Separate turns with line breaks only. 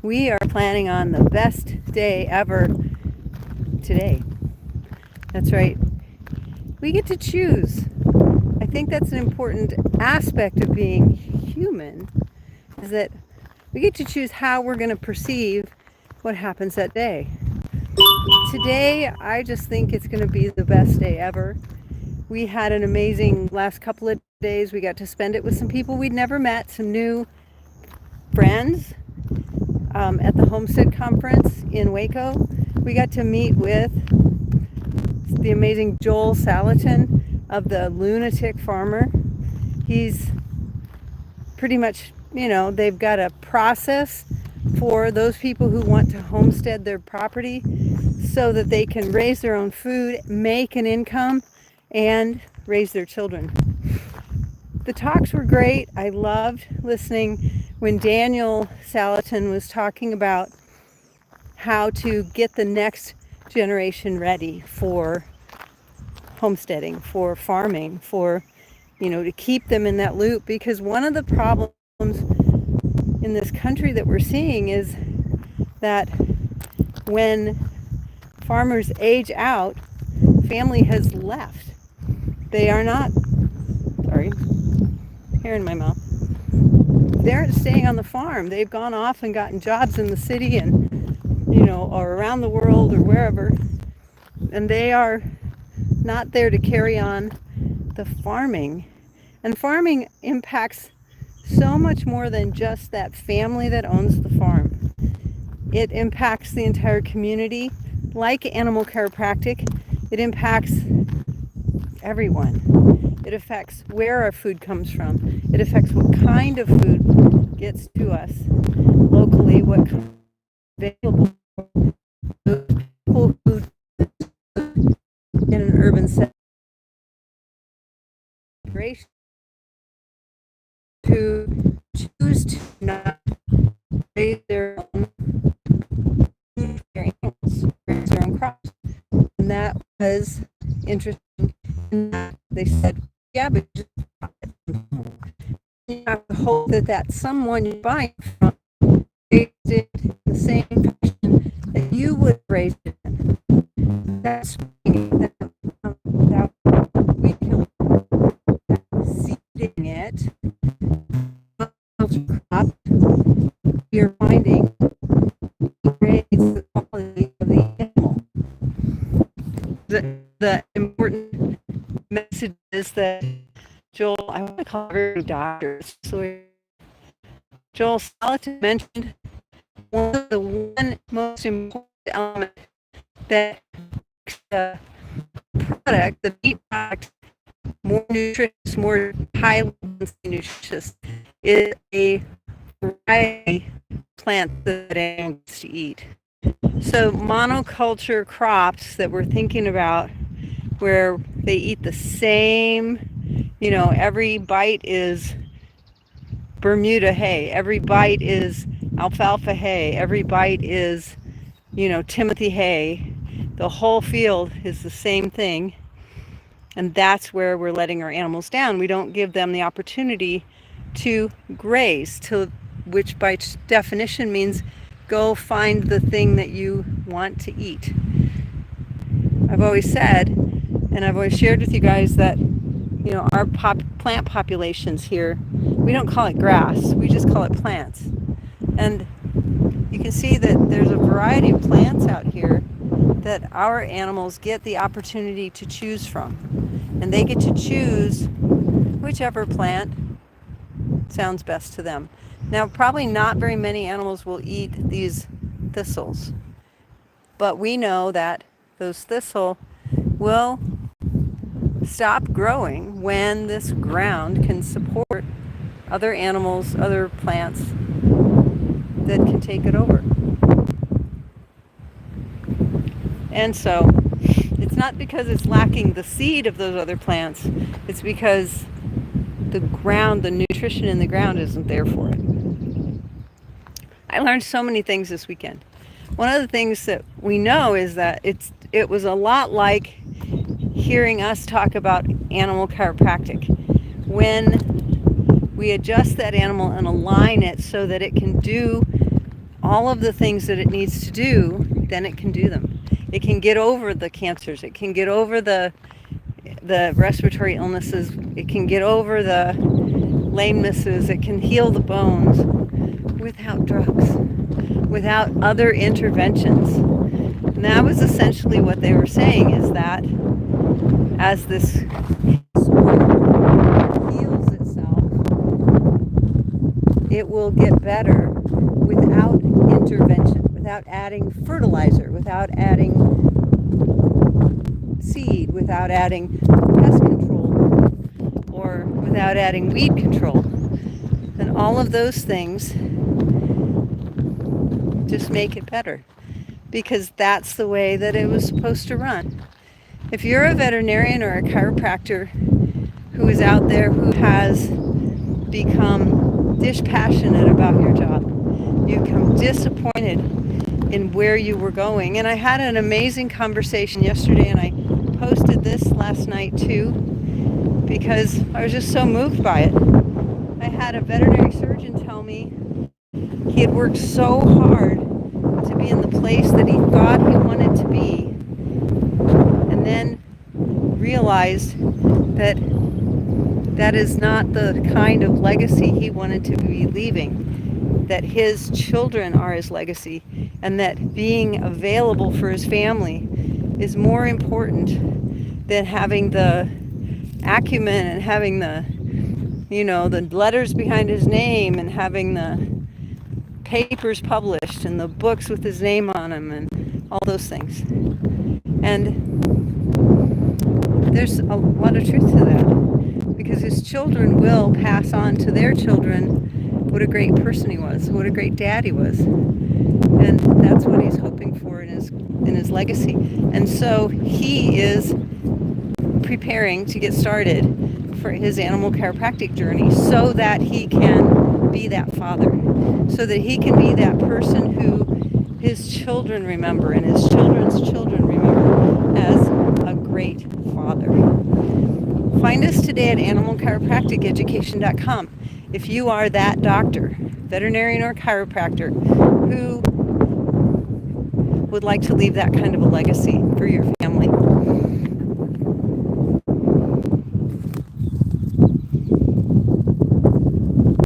We are planning on the best day ever today. That's right. We get to choose. I think that's an important aspect of being human, is that we get to choose how we're going to perceive what happens that day. Today, I just think it's going to be the best day ever. We had an amazing last couple of days. We got to spend it with some people we'd never met, some new friends at the Homestead Conference in Waco. We got to meet with the amazing Joel Salatin of the Lunatic Farmer. He's pretty much, they've got a process for those people who want to homestead their property so that they can raise their own food, make an income, and raise their children. The talks were great. I loved listening when Daniel Salatin was talking about how to get the next generation ready for homesteading, for farming, for, to keep them in that loop. Because one of the problems in this country that we're seeing is that when farmers age out, family has left. They are not, sorry, hair in my mouth. They aren't staying on the farm. They've gone off and gotten jobs in the city and, or around the world or wherever. And they are not there to carry on the farming. And farming impacts so much more than just that family that owns the farm. It impacts the entire community. Like animal chiropractic, it impacts everyone. It affects where our food comes from. It affects what kind of food gets to us locally, what kind of available. Those people who in an urban setting to choose to not raise their own food, raise their own crops. And that was interesting. They said, yeah, but you have to hope that someone you're buying from raised it in the same fashion that you would raise it in. That's that we can seeding it. Crop, you're finding raise the quality of the animal. The important message is that Joel, I want to call her doctors. So Joel Salatin mentioned one most important element that makes the product, the meat product, more nutritious, more highly nutritious, is a variety of plants that animals to eat. So monoculture crops that we're thinking about, where they eat the same, every bite is Bermuda hay, every bite is alfalfa hay, every bite is, Timothy hay. The whole field is the same thing. And that's where we're letting our animals down. We don't give them the opportunity to graze, which by definition means go find the thing that you want to eat. I've always said, and I've always shared with you guys that, our plant populations here, we don't call it grass, we just call it plants. And you can see that there's a variety of plants out here that our animals get the opportunity to choose from. And they get to choose whichever plant sounds best to them. Now, probably not very many animals will eat these thistles, but we know that those thistle will stop growing when this ground can support other animals, other plants that can take it over. And so it's not because it's lacking the seed of those other plants, it's because the ground, the nutrition in the ground isn't there for it. I learned so many things this weekend. One of the things that we know is that it was a lot like hearing us talk about animal chiropractic. When we adjust that animal and align it so that it can do all of the things that it needs to do, then it can do them. It can get over the cancers. It can get over the respiratory illnesses. It can get over the lamenesses. It can heal the bones without drugs, without other interventions. And that was essentially what they were saying, is that as this heals itself, it will get better without intervention, without adding fertilizer, without adding seed, without adding pest control, or without adding weed control. And all of those things just make it better, because that's the way that it was supposed to run. If you're a veterinarian or a chiropractor who is out there who has become dispassionate about your job, you become disappointed in where you were going. And I had an amazing conversation yesterday, and I posted this last night too, because I was just so moved by it. I had a veterinary surgeon tell me he had worked so hard to be in the place that he thought he wanted to be, and then realized that that is not the kind of legacy he wanted to be leaving, that his children are his legacy, and that being available for his family is more important than having the acumen and having the, the letters behind his name and having the papers published and the books with his name on them and all those things. And there's a lot of truth to that, because his children will pass on to their children what a great person he was, what a great dad he was. And that's what he's hoping for in his legacy. And so he is preparing to get started for his animal chiropractic journey, so that he can be that father, so that he can be that person who his children remember and his children's children remember as a great father. Find us today at animalchiropracticeducation.com if you are that doctor, veterinarian or chiropractor, who would like to leave that kind of a legacy for your family.